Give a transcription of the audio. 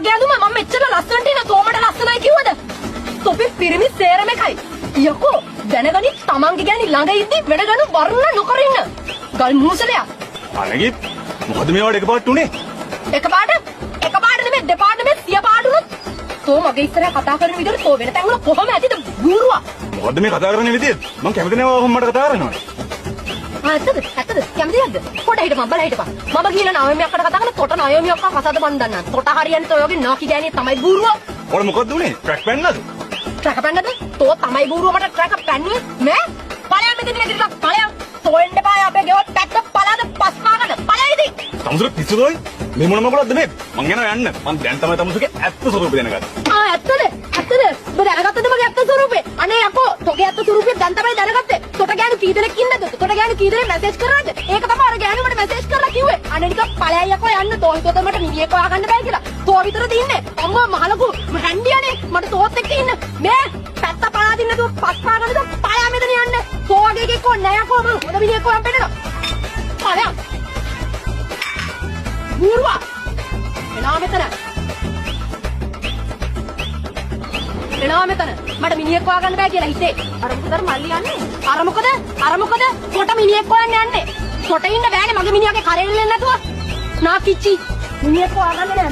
මගේ ඇඳුම මම මෙච්චර ලස්සනට ඉන්න තෝමට ලස්සනයි කිව්වද? තොපි පිරිමි සේරම එකයි. යකෝ දැනගනි තමන්ගේ ගෑණි ළඟ ඉද්දි වෙන ගණු වර්ණ නොකර ඉන්න. ගල් මූසලයා. අනගි මොකද මේවට එකපාරට උනේ? එකපාරට නෙමෙයි දෙපාරට නෙමෙයි 100 පාරට උනොත් තෝ මගේ ඉස්සරහ කතා කරන විදිහට තෝ වෙන තැන්වල කොහොම ඇතිද බූරුවා. මොකද මේ කතා කරන විදිය? මං කැමති නෑ ඔහොම මට කතා කරනවා. ඇත්තද කැමතිද? පොඩ හිටපන් බල හිටපන්. මම කියලා නායමියක් අකට කතා කරලා තොට නායමියක් කසාද මන් දන්නා. තොට හරියන්නේ තෝ යෝගේ නාකි ගෑණිය තමයි බූරුවා. ඔයාලා මොකද්ද උනේ? ට්‍රැක් පැන්නද? ට්‍රැක් පැන්නද? තෝ තමයි බූරුවා මට ට්‍රැක් පැන්නේ. මේ ඵලයන් මෙතන ඉඳලා ඵලයන්. තෝ එන්න බෑ අපේ ගෙවල් පැත්ත පලාද පස් පාගන්න. ඵලයයිද? තමුසුර පිස්සුදෝයි? මේ මොන මගුලක්ද මේ? මං යනවා යන්න. මං දැන් තමයි තමුසුගේ ඇත්ත ස්වරූපය දැනගත්තේ. ඇත්තද? ඔබ දැනගත්තද මගේ ඇත්ත ස්වරූපේ? අනේ යකෝ තෝගේ ඇත්ත ස්වරූපය දැන් තමයි දැනගත්තේ. තොට ගෑනු කී දෙනෙක් ඉන්නද? තොට ගෑනු කී දෙනෙක් මැසේජ් කරාද? ඒක තමයි අර ගෑනු මට මැසේජ් කරලා කිව්වේ. අනේ නිකන් ඵලයයි යකෝ යන්න තෝ හිතුවද මට මිනිහෙක් හොයාගන්න බෑ කියලා. තෝ විතරද ඉන්නේ? අම්මා මහලකු හැන්ඩියානේ මට තෝත් එක්ක ඉන්න. මේ පැත්ත පලාදින්න නේද පස් පාගන්නද? ඵලයා මෙතන යන්න. තෝ වගේ එකෙක් ඕනේ නෑ යකෝ මම හොඳ මිනිහෙක් හොයන් පෙන්නනවා. ඵලයා. බූරුවා. එනවා මෙතන. මට මිනිහෙක් හොයාගන්න බෑ කියලා හිතේ. අර මොකද මල්ලි යන්නේ? අර මොකද? කොට මිනිහෙක් හොයන්න යන්නේ. කොට ඉන්න බෑනේ මගේ මිනිහාගේ කරෙල්ලෙන්නේ නැතුව. නාකිච්චි. මිනිහෙක් හොයාගන්න නෑ.